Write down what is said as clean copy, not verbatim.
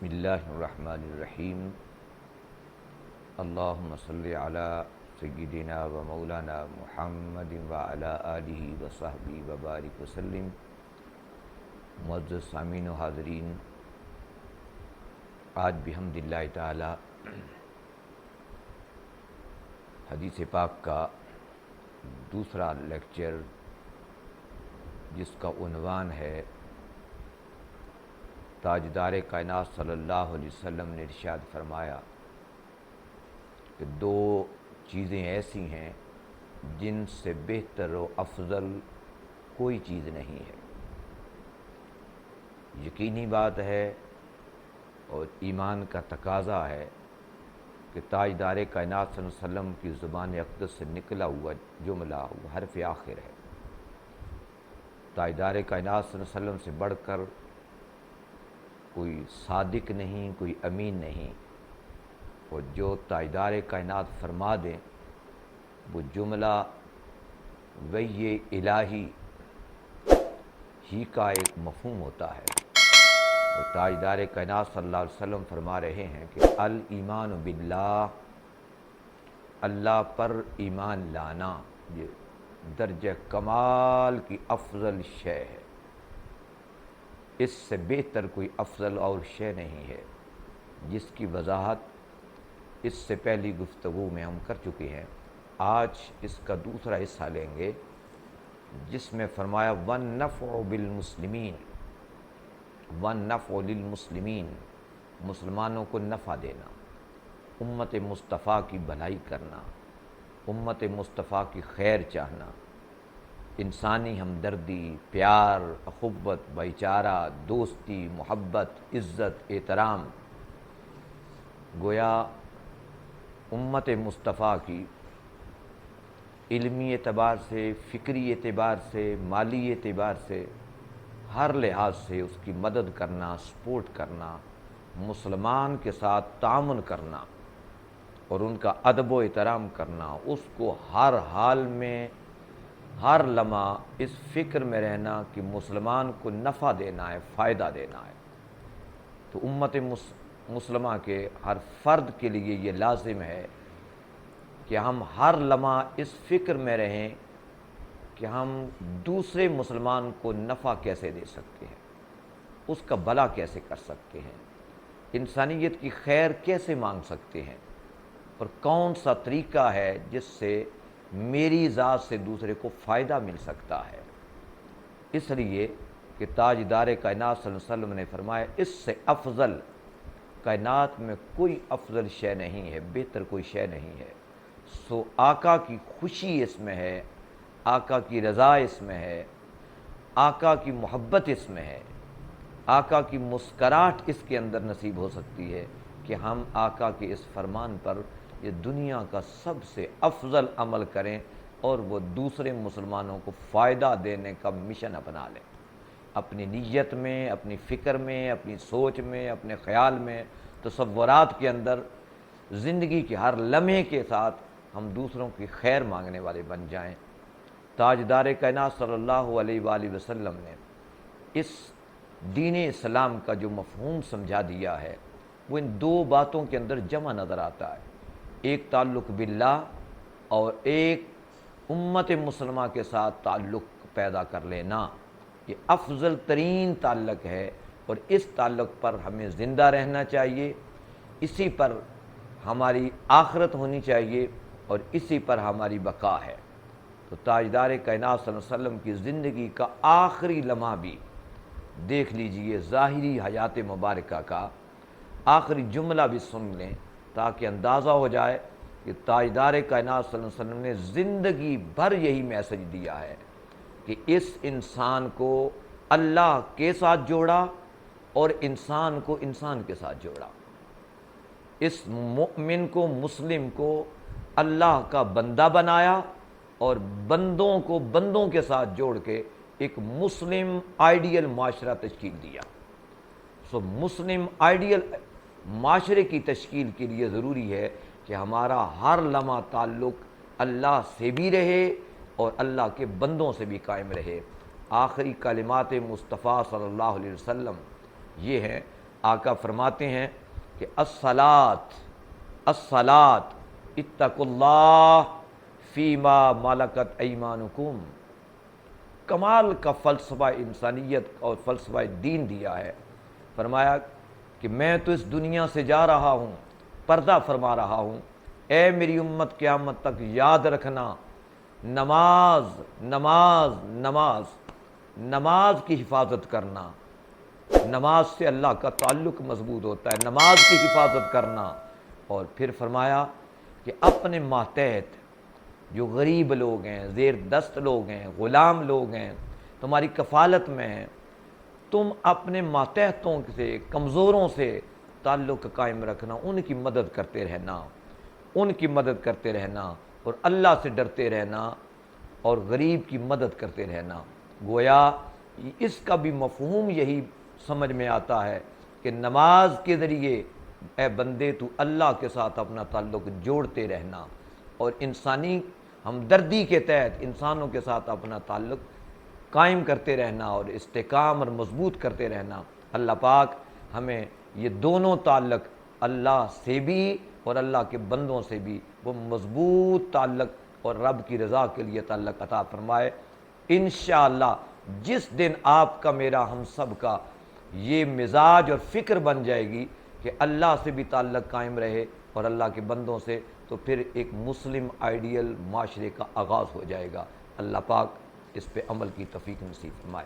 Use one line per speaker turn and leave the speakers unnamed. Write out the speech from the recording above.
بسم اللہ الرحمن الرحیم اللہم صلی علی سیدنا و مولانا محمد وعلی آلہ وصحبہ وبارک وسلم۔ معزز سامعین و حاضرین، آج بحمداللہ تعالی حدیث پاک کا دوسرا لیکچر، جس کا عنوان ہے تاجدار کائنات صلی اللہ علیہ وسلم نے ارشاد فرمایا کہ دو چیزیں ایسی ہیں جن سے بہتر و افضل کوئی چیز نہیں ہے۔ یقینی بات ہے اور ایمان کا تقاضا ہے کہ تاجدار کائنات صلی اللہ علیہ وسلم کی زبان اقدس سے نکلا ہوا جملہ وہ حرف آخر ہے۔ تاجدار کائنات صلی اللہ علیہ وسلم سے بڑھ کر کوئی صادق نہیں، کوئی امین نہیں، اور جو تاجدار کائنات فرما دیں وہ جملہ وحی الہی ہی کا ایک مفہوم ہوتا ہے۔ اور تاجدار کائنات صلی اللہ علیہ وسلم فرما رہے ہیں کہ الایمان باللہ، اللہ پر ایمان لانا یہ درجہ کمال کی افضل شے ہے۔ اس سے بہتر کوئی افضل اور شے نہیں ہے، جس کی وضاحت اس سے پہلی گفتگو میں ہم کر چکے ہیں۔ آج اس کا دوسرا حصہ لیں گے، جس میں فرمایا وَالنَّفْعُ بِالْمُسْلِمِينَ، وَالنَّفْعُ لِلْمُسْلِمِينَ، مسلمانوں کو نفع دینا، امت مصطفیٰ کی بھلائی کرنا، امت مصطفیٰ کی خیر چاہنا، انسانی ہمدردی، پیار، اخوت، بھائی چارہ، دوستی، محبت، عزت، احترام، گویا امت مصطفیٰ کی علمی اعتبار سے، فکری اعتبار سے، مالی اعتبار سے، ہر لحاظ سے اس کی مدد کرنا، سپورٹ کرنا، مسلمان کے ساتھ تعاون کرنا اور ان کا ادب و احترام کرنا، اس کو ہر حال میں، ہر لمحہ اس فکر میں رہنا کہ مسلمان کو نفع دینا ہے، فائدہ دینا ہے۔ تو امت مسلمہ کے ہر فرد کے لیے یہ لازم ہے کہ ہم ہر لمحہ اس فکر میں رہیں کہ ہم دوسرے مسلمان کو نفع کیسے دے سکتے ہیں، اس کا بھلا کیسے کر سکتے ہیں، انسانیت کی خیر کیسے مانگ سکتے ہیں، اور کون سا طریقہ ہے جس سے میری ذات سے دوسرے کو فائدہ مل سکتا ہے۔ اس لیے کہ تاجدار کائنات صلی اللہ علیہ وسلم نے فرمایا اس سے افضل کائنات میں کوئی افضل شے نہیں ہے، بہتر کوئی شے نہیں ہے۔ سو آقا کی خوشی اس میں ہے، آقا کی رضا اس میں ہے، آقا کی محبت اس میں ہے، آقا کی مسکراہٹ اس کے اندر نصیب ہو سکتی ہے کہ ہم آقا کے اس فرمان پر یہ دنیا کا سب سے افضل عمل کریں اور وہ دوسرے مسلمانوں کو فائدہ دینے کا مشن اپنا لیں، اپنی نیت میں، اپنی فکر میں، اپنی سوچ میں، اپنے خیال میں، تصورات کے اندر، زندگی کے ہر لمحے کے ساتھ ہم دوسروں کی خیر مانگنے والے بن جائیں۔ تاجدار کائنات صلی اللہ علیہ وآلہ وسلم نے اس دین اسلام کا جو مفہوم سمجھا دیا ہے وہ ان دو باتوں کے اندر جمع نظر آتا ہے، ایک تعلق باللہ اور ایک امت مسلمہ کے ساتھ تعلق پیدا کر لینا۔ یہ افضل ترین تعلق ہے اور اس تعلق پر ہمیں زندہ رہنا چاہیے، اسی پر ہماری آخرت ہونی چاہیے اور اسی پر ہماری بقا ہے۔ تو تاجدار کائنات صلی اللہ علیہ وسلم کی زندگی کا آخری لمحہ بھی دیکھ لیجئے، ظاہری حیات مبارکہ کا آخری جملہ بھی سن لیں تاکہ اندازہ ہو جائے کہ تاجدار کائنات صلی اللہ علیہ وسلم نے زندگی بھر یہی میسج دیا ہے کہ اس انسان کو اللہ کے ساتھ جوڑا اور انسان کو انسان کے ساتھ جوڑا، اس مؤمن کو، مسلم کو اللہ کا بندہ بنایا اور بندوں کو بندوں کے ساتھ جوڑ کے ایک مسلم آئیڈیل معاشرہ تشکیل دیا۔ سو مسلم آئیڈیل معاشرے کی تشکیل کے لیے ضروری ہے کہ ہمارا ہر لمحہ تعلق اللہ سے بھی رہے اور اللہ کے بندوں سے بھی قائم رہے۔ آخری کلمات مصطفیٰ صلی اللہ علیہ وسلم یہ ہیں آقا فرماتے ہیں کہ الصلاۃ الصلاۃ اتقوا اللہ فیما ملکت ایمانکم، کمال کا فلسفہ انسانیت اور فلسفہ دین دیا ہے۔ فرمایا کہ میں تو اس دنیا سے جا رہا ہوں، پردہ فرما رہا ہوں، اے میری امت قیامت تک یاد رکھنا، نماز نماز نماز نماز کی حفاظت کرنا، نماز سے اللہ کا تعلق مضبوط ہوتا ہے، نماز کی حفاظت کرنا۔ اور پھر فرمایا کہ اپنے ماتحت جو غریب لوگ ہیں، زیر دست لوگ ہیں، غلام لوگ ہیں، تمہاری کفالت میں ہیں، تم اپنے ماتحتوں سے، کمزوروں سے تعلق قائم رکھنا، ان کی مدد کرتے رہنا، ان کی مدد کرتے رہنا، اور اللہ سے ڈرتے رہنا، اور غریب کی مدد کرتے رہنا۔ گویا اس کا بھی مفہوم یہی سمجھ میں آتا ہے کہ نماز کے ذریعے اے بندے تو اللہ کے ساتھ اپنا تعلق جوڑتے رہنا، اور انسانی ہمدردی کے تحت انسانوں کے ساتھ اپنا تعلق قائم کرتے رہنا اور استحکام اور مضبوط کرتے رہنا۔ اللہ پاک ہمیں یہ دونوں تعلق، اللہ سے بھی اور اللہ کے بندوں سے بھی، وہ مضبوط تعلق اور رب کی رضا کے لیے تعلق عطا فرمائے۔ انشاءاللہ جس دن آپ کا میرا ہم سب کا یہ مزاج اور فکر بن جائے گی کہ اللہ سے بھی تعلق قائم رہے اور اللہ کے بندوں سے، تو پھر ایک مسلم آئیڈیل معاشرے کا آغاز ہو جائے گا۔ اللہ پاک اس پہ عمل کی توفیق نصیب فرمائے۔